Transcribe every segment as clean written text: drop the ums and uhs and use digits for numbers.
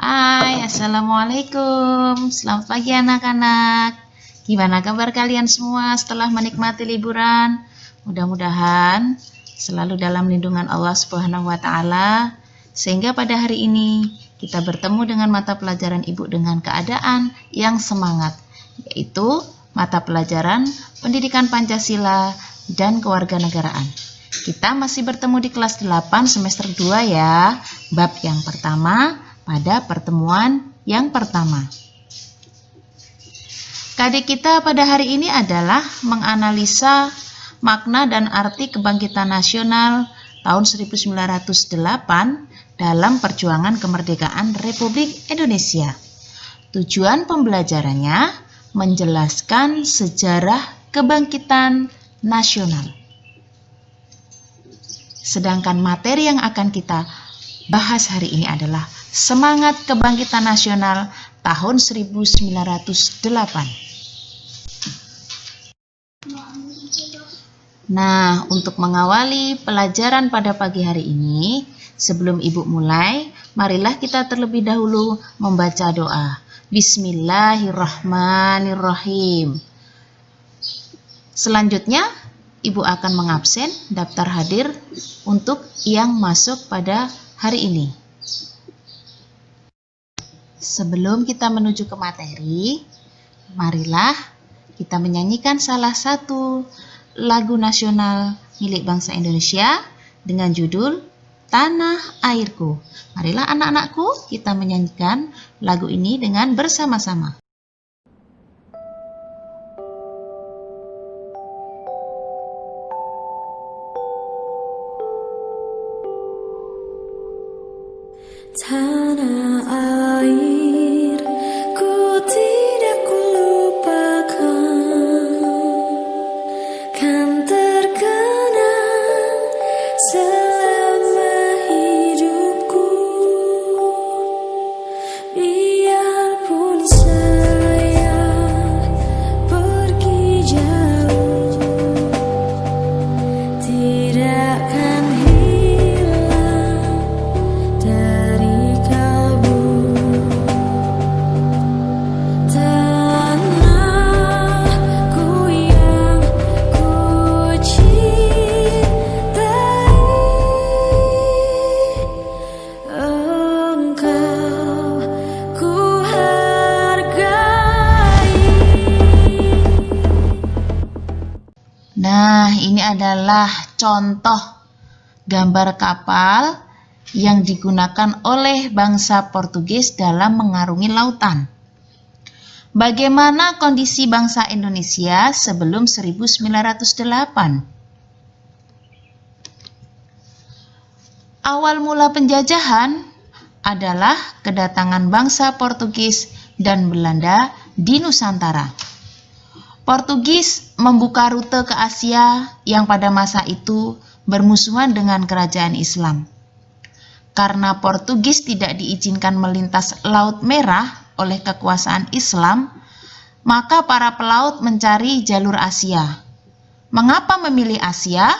Hai, Assalamualaikum. Selamat pagi anak-anak. Gimana kabar kalian semua setelah menikmati liburan? Mudah-mudahan selalu dalam lindungan Allah Subhanahu wa Ta'ala, sehingga pada hari ini kita bertemu dengan mata pelajaran Ibu dengan keadaan yang semangat, yaitu mata pelajaran Pendidikan Pancasila dan Kewarganegaraan. Kita masih bertemu di kelas 8 semester 2 ya, bab yang pertama pada pertemuan yang pertama. KD kita pada hari ini adalah menganalisa makna dan arti kebangkitan nasional tahun 1908 dalam perjuangan kemerdekaan Republik Indonesia. Tujuan pembelajarannya menjelaskan sejarah kebangkitan nasional. Sedangkan materi yang akan kita bahas hari ini adalah semangat kebangkitan nasional tahun 1908. Nah, untuk mengawali pelajaran pada pagi hari ini, sebelum Ibu mulai, marilah kita terlebih dahulu membaca doa. Bismillahirrahmanirrahim. Selanjutnya, Ibu akan mengabsen daftar hadir untuk yang masuk pada hari ini. Sebelum kita menuju ke materi, marilah kita menyanyikan salah satu lagu nasional milik bangsa Indonesia dengan judul Tanah Airku. Marilah anak-anakku, kita menyanyikan lagu ini dengan bersama-sama. Tanah air, ku tidak kulupakan, kan terkenang selama hidupku. Biarpun saya pergi jauh, tidak akan hilang dari kalbu. Tanahku yang ku cintai, engkau ku hargai. Nah, ini adalah contoh gambar kapal yang digunakan oleh bangsa Portugis dalam mengarungi lautan. Bagaimana kondisi bangsa Indonesia sebelum 1908? Awal mula penjajahan adalah kedatangan bangsa Portugis dan Belanda di Nusantara. Portugis membuka rute ke Asia yang pada masa itu bermusuhan dengan kerajaan Islam. Karena Portugis tidak diizinkan melintas Laut Merah oleh kekuasaan Islam, maka para pelaut mencari jalur Asia. Mengapa memilih Asia?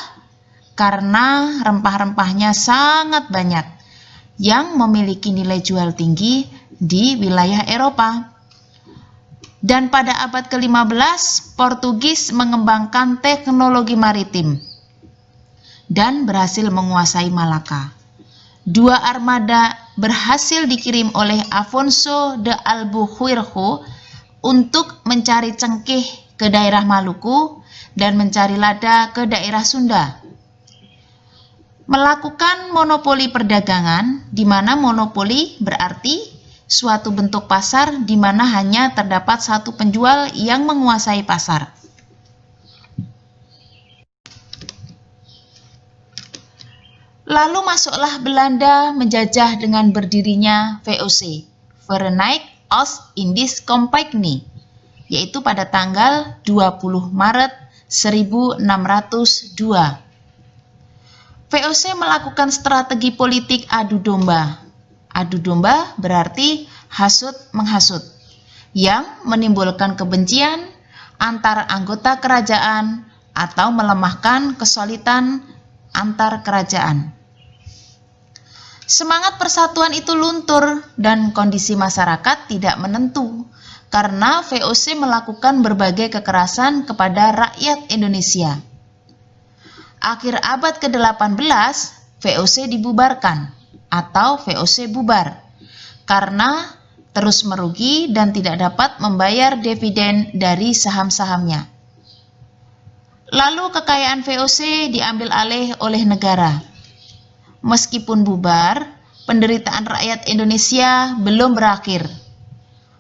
Karena rempah-rempahnya sangat banyak yang memiliki nilai jual tinggi di wilayah Eropa. Dan pada abad ke-15, Portugis mengembangkan teknologi maritim dan berhasil menguasai Malaka. 2 armada berhasil dikirim oleh Afonso de Albuquerque untuk mencari cengkeh ke daerah Maluku dan mencari lada ke daerah Sunda. Melakukan monopoli perdagangan, di mana monopoli berarti suatu bentuk pasar di mana hanya terdapat satu penjual yang menguasai pasar. Lalu masuklah Belanda menjajah dengan berdirinya VOC, Verenigde Oost-Indisch Compagnie, yaitu pada tanggal 20 Maret 1602. VOC melakukan strategi politik adu domba. Adu domba berarti hasut-menghasut, yang menimbulkan kebencian antar anggota kerajaan atau melemahkan kesolidan antar kerajaan. Semangat persatuan itu luntur dan kondisi masyarakat tidak menentu karena VOC melakukan berbagai kekerasan kepada rakyat Indonesia. Akhir abad ke-18, VOC dibubarkan atau VOC bubar karena terus merugi dan tidak dapat membayar dividen dari saham-sahamnya. Lalu kekayaan VOC diambil alih oleh negara. Meskipun bubar, penderitaan rakyat Indonesia belum berakhir.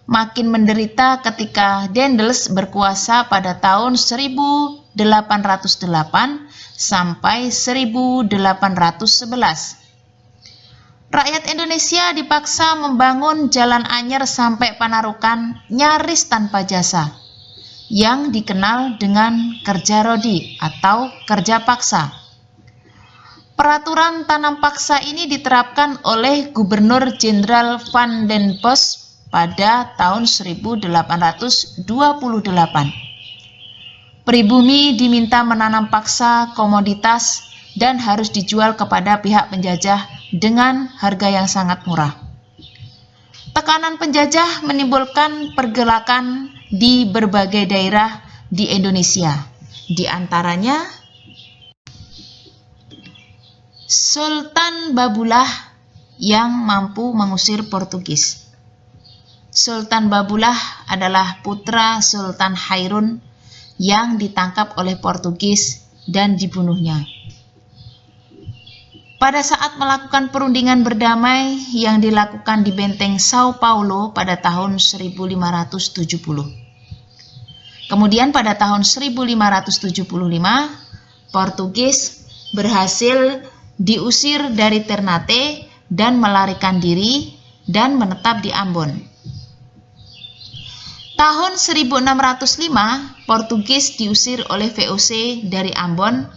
Makin menderita ketika Daendels berkuasa pada tahun 1808 sampai 1811. Rakyat Indonesia dipaksa membangun jalan anyar sampai Panarukan nyaris tanpa jasa, yang dikenal dengan kerja rodi atau kerja paksa. Peraturan tanam paksa ini diterapkan oleh Gubernur Jenderal Van den Bosch pada tahun 1828. Pribumi diminta menanam paksa komoditas dan harus dijual kepada pihak penjajah dengan harga yang sangat murah. Tekanan penjajah menimbulkan pergerakan di berbagai daerah di Indonesia, di antaranya Sultan Babullah yang mampu mengusir Portugis. Sultan Babullah adalah putra Sultan Hairun yang ditangkap oleh Portugis dan dibunuhnya. Pada saat melakukan perundingan berdamai yang dilakukan di benteng Sao Paulo pada tahun 1570. Kemudian pada tahun 1575, Portugis berhasil diusir dari Ternate dan melarikan diri dan menetap di Ambon. Tahun 1605, Portugis diusir oleh VOC dari Ambon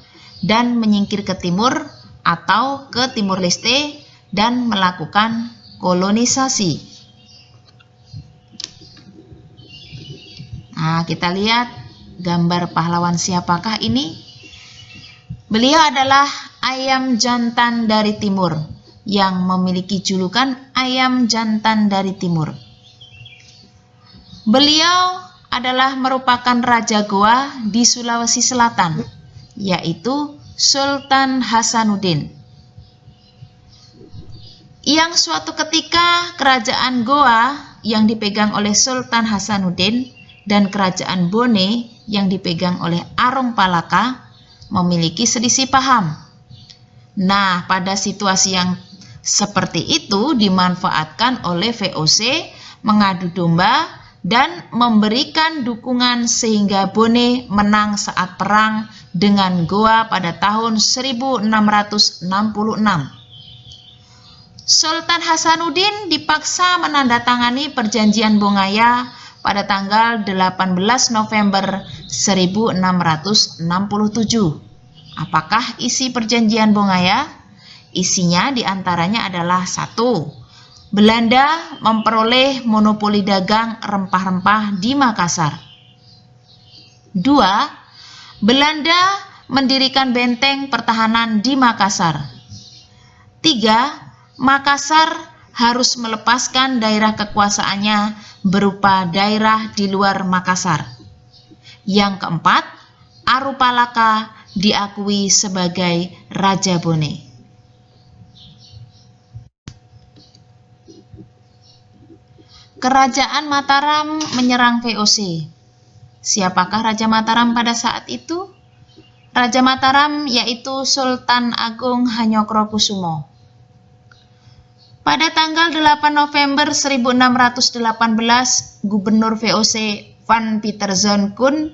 dan menyingkir ke timur atau ke Timur Leste dan melakukan kolonisasi. Nah, kita lihat gambar pahlawan siapakah ini? Beliau adalah ayam jantan dari timur yang memiliki julukan ayam jantan dari timur. Beliau adalah merupakan Raja Goa di Sulawesi Selatan, yaitu Sultan Hasanuddin. Yang suatu ketika kerajaan Goa yang dipegang oleh Sultan Hasanuddin dan kerajaan Bone yang dipegang oleh Arong Palaka memiliki selisih paham. Nah, pada situasi yang seperti itu dimanfaatkan oleh VOC mengadu domba dan memberikan dukungan sehingga Bone menang saat perang dengan Goa pada tahun 1666. Sultan Hasanuddin dipaksa menandatangani perjanjian Bongaya pada tanggal 18 November 1667. Apakah isi perjanjian Bongaya? Isinya diantaranya adalah 1. Belanda memperoleh monopoli dagang rempah-rempah di Makassar. 2. Belanda mendirikan benteng pertahanan di Makassar. 3. Makassar harus melepaskan daerah kekuasaannya berupa daerah di luar Makassar. Yang keempat, Arupalaka diakui sebagai Raja Bone. Kerajaan Mataram menyerang VOC. Siapakah Raja Mataram pada saat itu? Raja Mataram yaitu Sultan Agung Hanyokrokusumo. Pada tanggal 8 November 1618, Gubernur VOC Van Pieterszoon Koen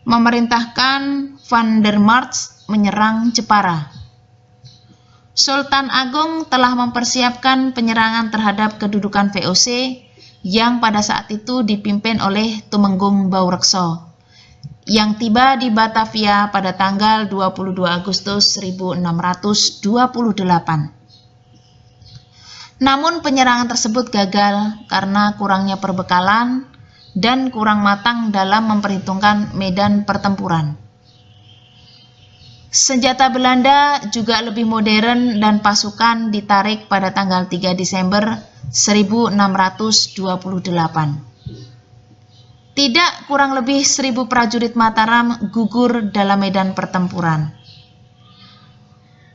memerintahkan Van der March menyerang Jepara. Sultan Agung telah mempersiapkan penyerangan terhadap kedudukan VOC yang pada saat itu dipimpin oleh Tumenggung Baurekso yang tiba di Batavia pada tanggal 22 Agustus 1628. Namun penyerangan tersebut gagal karena kurangnya perbekalan dan kurang matang dalam memperhitungkan medan pertempuran. Senjata Belanda juga lebih modern dan pasukan ditarik pada tanggal 3 Desember 1628. Tidak kurang lebih 1.000 prajurit Mataram gugur dalam medan pertempuran.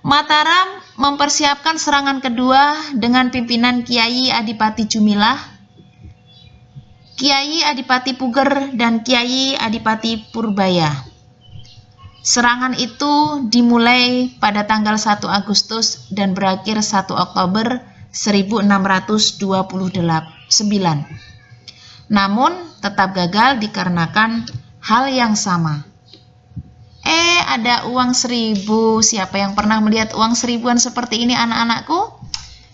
Mataram mempersiapkan serangan kedua dengan pimpinan Kiai Adipati Jumilah, Kiai Adipati Puger, dan Kiai Adipati Purbaya. Serangan itu dimulai pada tanggal 1 Agustus dan berakhir 1 Oktober 1629. Namun tetap gagal dikarenakan hal yang sama. Ada uang 1.000. Siapa yang pernah melihat uang 1.000-an seperti ini, anak-anakku?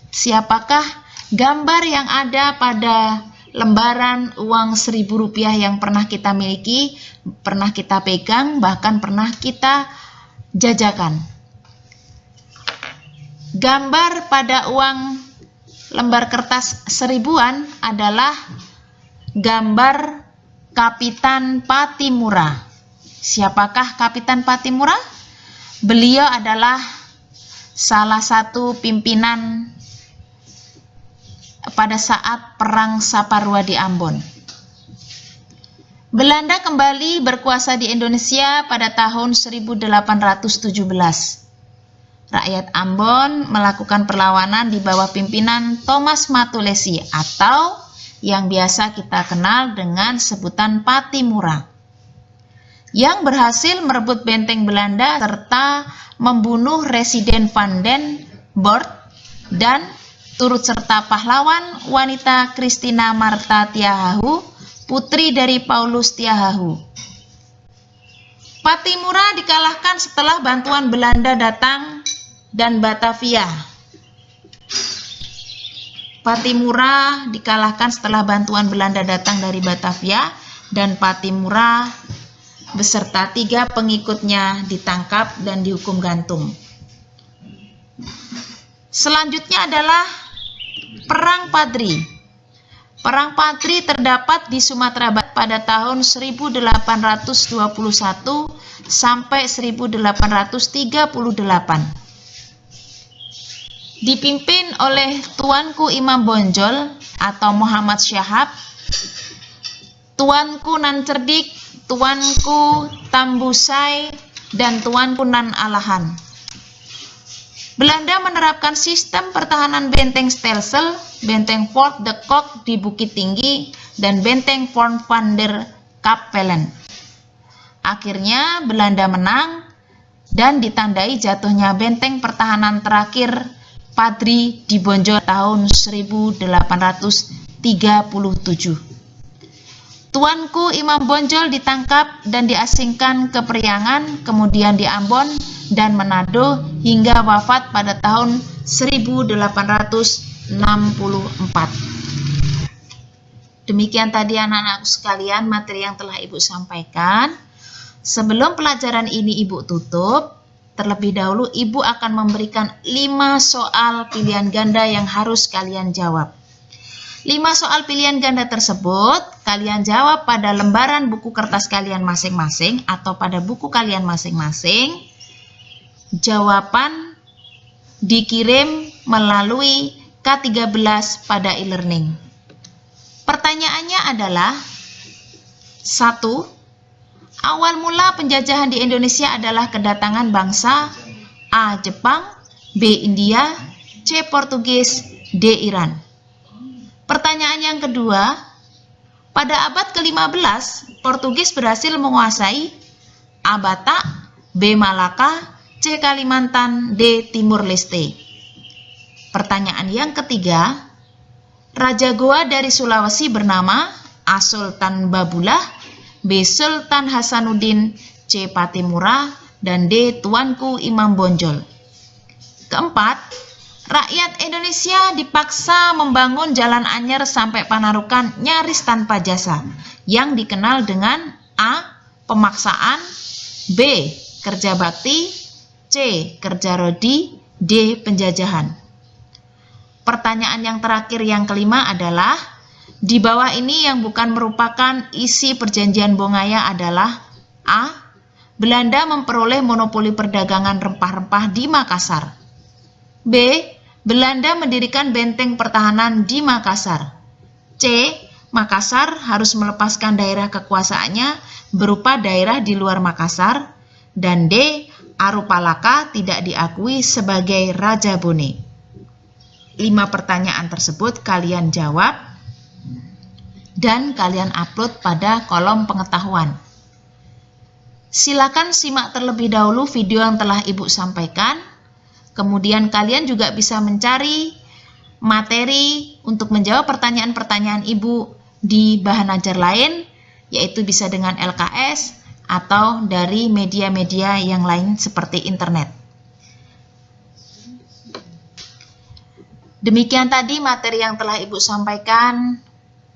Siapakah gambar yang ada pada lembaran uang 1.000 rupiah yang pernah kita miliki, pernah kita pegang, bahkan pernah kita jajakan? Gambar pada uang lembar kertas 1.000-an adalah gambar Kapitan Patimura. Siapakah Kapitan Patimura? Beliau adalah salah satu pimpinan pada saat Perang Saparua di Ambon. Belanda kembali berkuasa di Indonesia pada tahun 1817. Rakyat Ambon melakukan perlawanan di bawah pimpinan Thomas Matulesi atau yang biasa kita kenal dengan sebutan Patimura, yang berhasil merebut benteng Belanda serta membunuh Residen van den Bosch dan turut serta pahlawan wanita Christina Martha Tiahahu, putri dari Paulus Tiahahu. Patimura dikalahkan setelah bantuan Belanda datang dan Batavia. Patimura dikalahkan setelah bantuan Belanda datang dari Batavia dan Patimura beserta 3 pengikutnya ditangkap dan dihukum gantung. Selanjutnya adalah Perang Padri. Perang Padri terdapat di Sumatera Barat pada tahun 1821 sampai 1838. Dipimpin oleh Tuanku Imam Bonjol atau Muhammad Syahab, Tuanku Nan Cerdik, Tuanku Tambusai, dan Tuanku Nan Alahan. Belanda menerapkan sistem pertahanan benteng Stelsel, benteng Fort de Kock di Bukit Tinggi, dan benteng Fort van der Kapellen. Akhirnya Belanda menang dan ditandai jatuhnya benteng pertahanan terakhir Padri di Bonjol tahun 1837. Tuanku Imam Bonjol ditangkap dan diasingkan ke Priangan, kemudian di Ambon dan Manado hingga wafat pada tahun 1864. Demikian tadi anak-anakku sekalian materi yang telah Ibu sampaikan. Sebelum pelajaran ini Ibu tutup, terlebih dahulu Ibu akan memberikan 5 soal pilihan ganda yang harus kalian jawab. 5 soal pilihan ganda tersebut kalian jawab pada lembaran buku kertas kalian masing-masing atau pada buku kalian masing-masing. Jawaban dikirim melalui K13 pada e-learning. Pertanyaannya adalah 1. Awal mula penjajahan di Indonesia adalah kedatangan bangsa A. Jepang, B. India, C. Portugis, D. Iran. Pertanyaan yang kedua, pada abad ke-15, Portugis berhasil menguasai A. Batak, B. Malaka, C. Kalimantan, D. Timur Leste. Pertanyaan yang ketiga, Raja Goa dari Sulawesi bernama A. Sultan Babulah, B. Sultan Hasanuddin, C. Patimura, dan D. Tuanku Imam Bonjol. Keempat, rakyat Indonesia dipaksa membangun jalan anyar sampai Panarukan nyaris tanpa jasa, yang dikenal dengan A. Pemaksaan, B. Kerja bakti, C. Kerja rodi, D. Penjajahan. Pertanyaan yang terakhir yang kelima adalah, di bawah ini yang bukan merupakan isi perjanjian Bongaya adalah A. Belanda memperoleh monopoli perdagangan rempah-rempah di Makassar. B. Belanda mendirikan benteng pertahanan di Makassar. C. Makassar harus melepaskan daerah kekuasaannya berupa daerah di luar Makassar. Dan D. Arupalaka tidak diakui sebagai Raja Bone. 5 pertanyaan tersebut kalian jawab dan kalian upload pada kolom pengetahuan. Silakan simak terlebih dahulu video yang telah Ibu sampaikan. Kemudian kalian juga bisa mencari materi untuk menjawab pertanyaan-pertanyaan Ibu di bahan ajar lain, yaitu bisa dengan LKS atau dari media-media yang lain seperti internet. Demikian tadi materi yang telah Ibu sampaikan.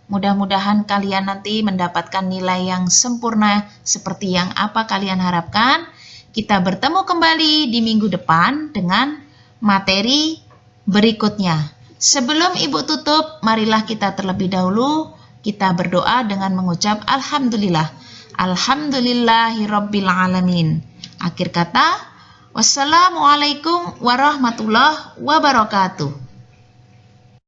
Mudah-mudahan kalian nanti mendapatkan nilai yang sempurna seperti yang apa kalian harapkan. Kita bertemu kembali di minggu depan dengan materi berikutnya. Sebelum Ibu tutup, marilah kita terlebih dahulu kita berdoa dengan mengucap Alhamdulillah. Alhamdulillahirabbil alamin. Akhir kata, wassalamualaikum warahmatullahi wabarakatuh.